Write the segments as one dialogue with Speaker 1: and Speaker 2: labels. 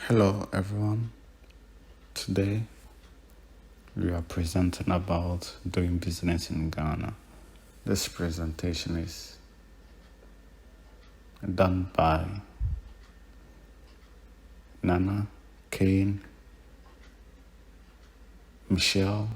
Speaker 1: Hello everyone. Today we are presenting about doing business in Ghana. This presentation is done by Nana, Kane, Michelle,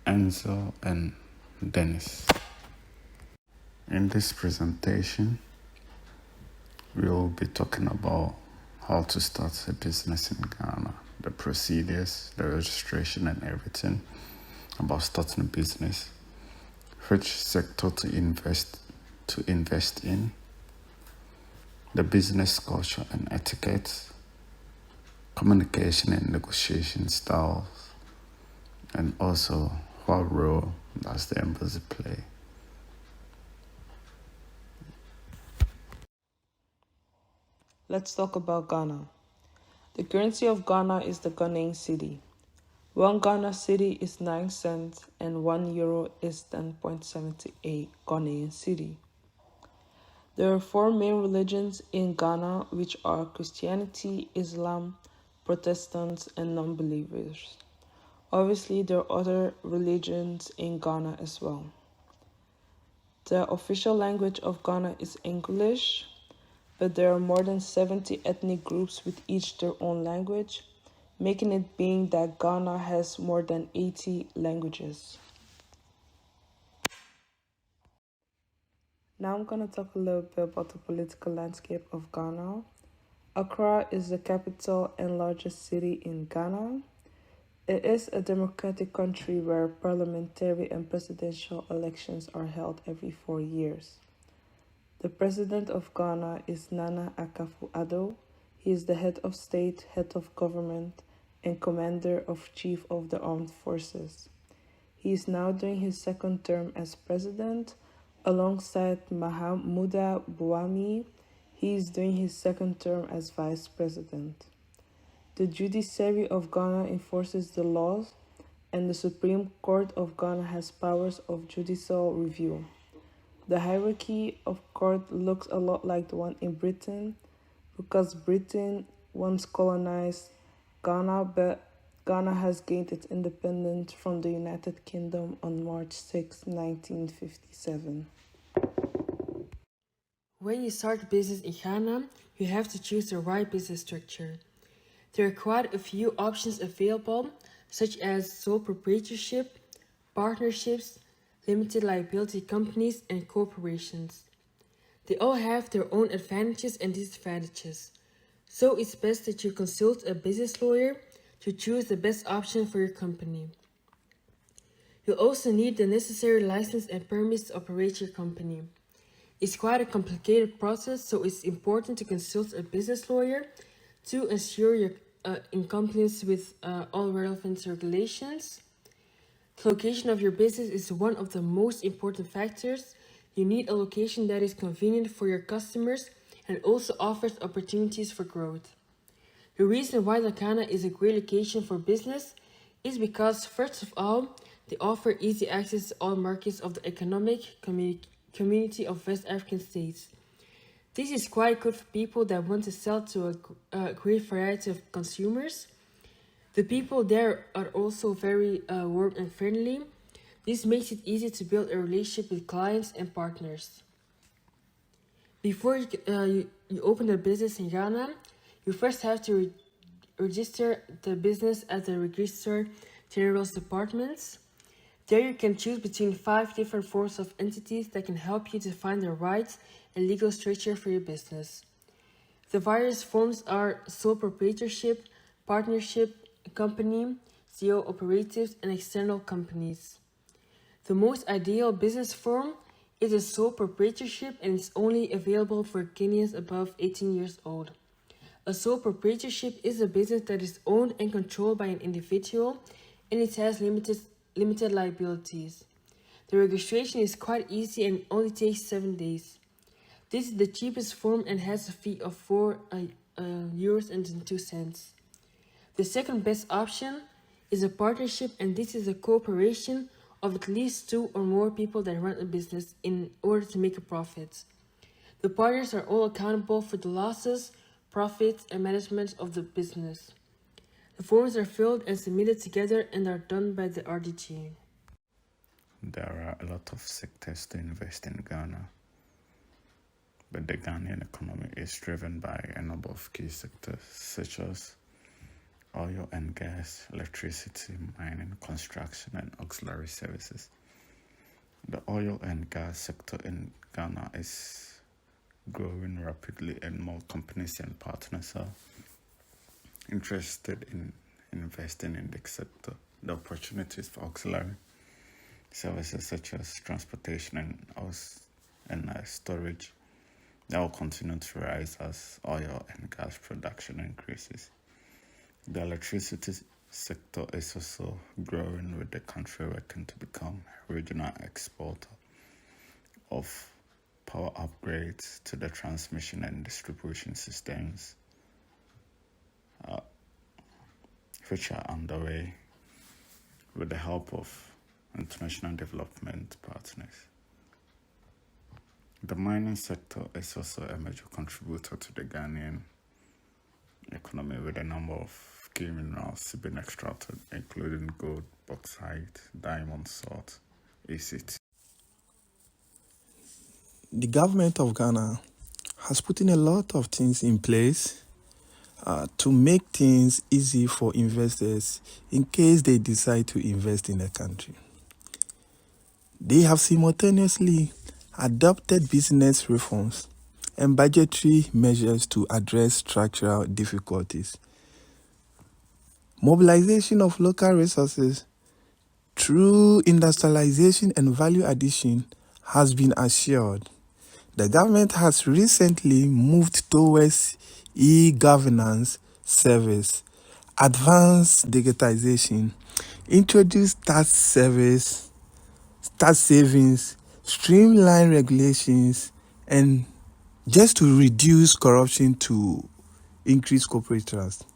Speaker 1: Enzo, and Dennis. In this presentation, we will be talking about how to start a business in Ghana, the procedures, the registration, and everything about starting a business, which sector to invest in, the business culture and etiquette, communication and negotiation styles, and also what role does the embassy play.
Speaker 2: Let's talk about Ghana. The currency of Ghana is the Ghanaian cedi. One Ghana cedi is 9 cents and 1 euro is 10.78 Ghanaian cedi. There are four main religions in Ghana, which are Christianity, Islam, Protestants, and non-believers. Obviously, there are other religions in Ghana as well. The official language of Ghana is English, but there are more than 70 ethnic groups with each their own language, making it being that Ghana has more than 80 languages. Now I'm going to talk a little bit about the political landscape of Ghana. Accra is the capital and largest city in Ghana. It is a democratic country where parliamentary and presidential elections are held every 4 years. The president of Ghana is Nana Akufo-Addo. He is the head of state, head of government, and commander-in-chief of the armed forces. He is now doing his second term as president. Alongside Mahamudu Buhari, he is doing his second term as vice president. The judiciary of Ghana enforces the laws, and the Supreme Court of Ghana has powers of judicial review. The hierarchy of court looks a lot like the one in Britain, because Britain once colonized Ghana, but Ghana has gained its independence from the United Kingdom on March 6, 1957.
Speaker 3: When you start a business in Ghana, you have to choose the right business structure. There are quite a few options available, such as sole proprietorship, partnerships, limited liability companies, and corporations. They all have their own advantages and disadvantages, so it's best that you consult a business lawyer to choose the best option for your company. You'll also need the necessary license and permits to operate your company. It's quite a complicated process, so it's important to consult a business lawyer to ensure you're in compliance with all relevant regulations. The location of your business is one of the most important factors. You need a location that is convenient for your customers and also offers opportunities for growth. The reason why Ghana is a great location for business is because, first of all, they offer easy access to all markets of the economic community of West African states. This is quite good for people that want to sell to a great variety of consumers. The people there are also very warm and friendly. This makes it easy to build a relationship with clients and partners. Before you open a business in Ghana, you first have to register the business at the Registrar General's departments. There you can choose between 5 different forms of entities that can help you to find the right and legal structure for your business. The various forms are sole proprietorship, partnership, company, CO operatives, and external companies. The most ideal business form is a sole proprietorship and is only available for Kenyans above 18 years old. A sole proprietorship is a business that is owned and controlled by an individual, and it has limited liabilities. The registration is quite easy and only takes 7 days. This is the cheapest form and has a fee of €4.02. The second best option is a partnership, and this is a cooperation of at least 2 or more people that run a business in order to make a profit. The partners are all accountable for the losses, profits, and management of the business. The forms are filled and submitted together and are done by the RDG.
Speaker 1: There are a lot of sectors to invest in Ghana, but the Ghanaian economy is driven by a number of key sectors such as oil and gas, electricity, mining, construction, and auxiliary services. The oil and gas sector in Ghana is growing rapidly, and more companies and partners are interested in investing in the sector. The opportunities for auxiliary services such as transportation and storage that will continue to rise as oil and gas production increases. The electricity sector is also growing, with the country working to become a regional exporter of power upgrades to the transmission and distribution systems, which are underway with the help of international development partners. The mining sector is also a major contributor to the Ghanaian economy, with a number of key minerals being extracted, including gold, bauxite, diamond, salt, etc.
Speaker 4: The government of Ghana has put in a lot of things in place to make things easy for investors in case they decide to invest in the country. They have simultaneously adopted business reforms and budgetary measures to address structural difficulties. Mobilization of local resources through industrialization and value addition has been assured. The government has recently moved towards e-governance service, advanced digitization, introduced tax savings, streamlined regulations, and just to reduce corruption to increase corporate trust.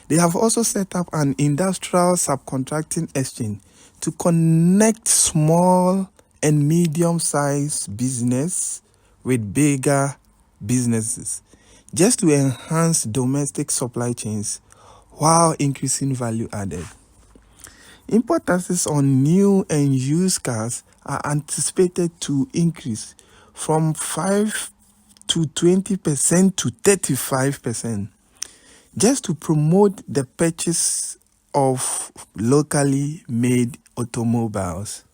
Speaker 4: They have also set up an industrial subcontracting exchange to connect small and medium-sized business with bigger businesses, just to enhance domestic supply chains while increasing value added. Import taxes on new and used cars are anticipated to increase from 5 to 20% to 35%, just to promote the purchase of locally made automobiles.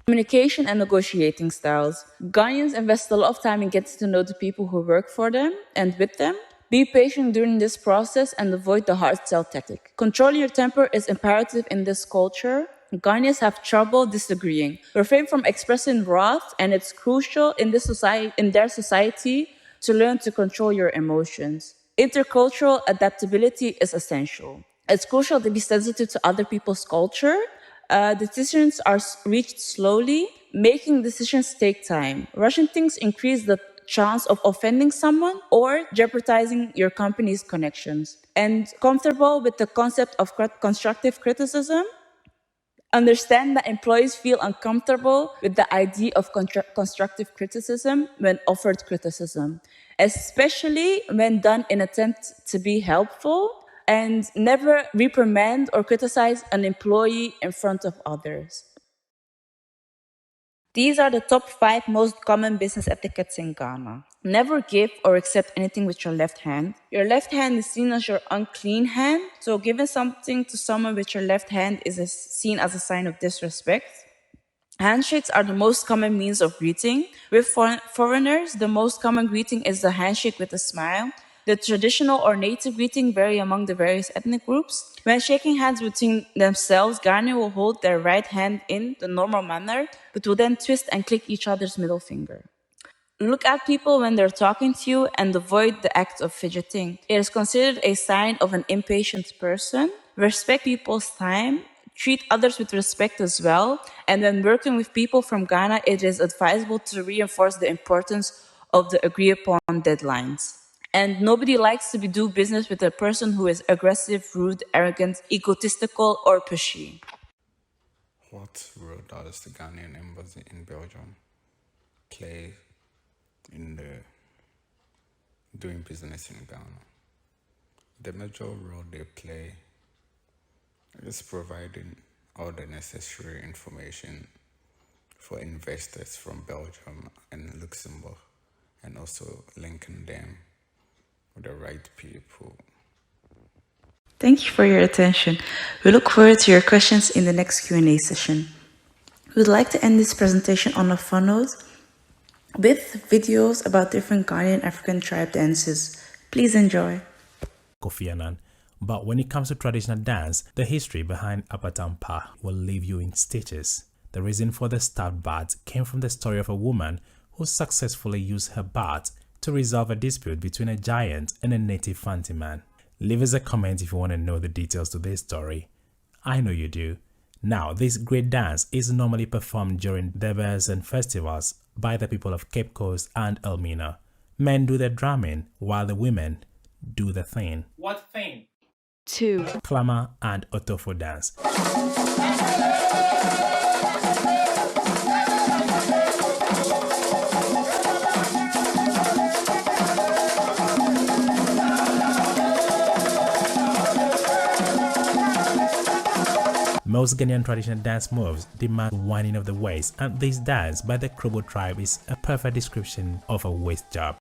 Speaker 5: Communication and negotiating styles. Ghanaians invest a lot of time in getting to know the people who work for them and with them. Be patient during this process and avoid the hard sell tactic. Controlling your temper is imperative in this culture. Ghanaians have trouble disagreeing. Refrain from expressing wrath, and it's crucial in their society to learn to control your emotions. Intercultural adaptability is essential. It's crucial to be sensitive to other people's culture. Decisions are reached slowly. Making decisions take time. Rushing things increase the chance of offending someone or jeopardizing your company's connections. And comfortable with the concept of constructive criticism. Understand that employees feel uncomfortable with the idea of constructive criticism when offered criticism, especially when done in attempt to be helpful, and never reprimand or criticize an employee in front of others. These are the top 5 most common business etiquettes in Ghana. Never give or accept anything with your left hand. Your left hand is seen as your unclean hand, so giving something to someone with your left hand is seen as a sign of disrespect. Handshakes are the most common means of greeting. With foreigners, the most common greeting is the handshake with a smile. The traditional or native greeting vary among the various ethnic groups. When shaking hands between themselves, Ghanaians will hold their right hand in the normal manner, but will then twist and click each other's middle finger. Look at people when they're talking to you and avoid the act of fidgeting. It is considered a sign of an impatient person. Respect people's time. Treat others with respect as well. And when working with people from Ghana, it is advisable to reinforce the importance of the agreed upon deadlines. And nobody likes to do business with a person who is aggressive, rude, arrogant, egotistical, or pushy.
Speaker 1: What role does the Ghanaian embassy in Belgium play in the doing business in Ghana. The major role they play is providing all the necessary information for investors from Belgium and Luxembourg, and also linking them with the right people.
Speaker 5: Thank you for your attention. We look forward to your questions in the next Q&A session. We'd like to end this presentation on a fun note with videos about different Ghanaian African tribe dances. Please enjoy.
Speaker 6: Kofi Annan. But when it comes to traditional dance, the history behind Apatampa will leave you in stitches. The reason for the stout bat came from the story of a woman who successfully used her bat to resolve a dispute between a giant and a native Fanti man. Leave us a comment if you want to know the details to this story. I know you do. Now, this great dance is normally performed during Debers and festivals by the people of Cape Coast and Elmina. Men do the drumming while the women do the thing.
Speaker 7: What thing?
Speaker 8: 2,
Speaker 6: Clamor and Otofo dance. Most Ghanaian traditional dance moves demand winding of the waist, and this dance by the Krobo tribe is a perfect description of a waist job.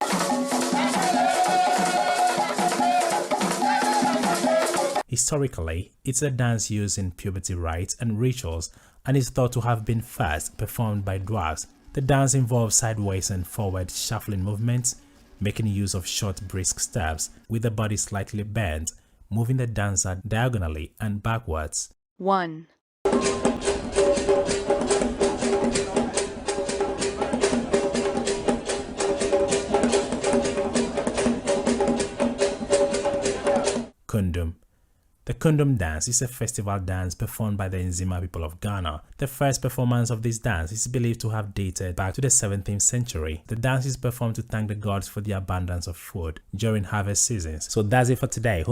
Speaker 6: Historically, it's a dance used in puberty rites and rituals and is thought to have been first performed by dwarves. The dance involves sideways and forward shuffling movements, making use of short brisk steps with the body slightly bent, moving the dancer diagonally and backwards.
Speaker 8: 1,
Speaker 6: Kundum. The Kundum dance is a festival dance performed by the Nzima people of Ghana. The first performance of this dance is believed to have dated back to the 17th century. The dance is performed to thank the gods for the abundance of food during harvest seasons. So that's it for today.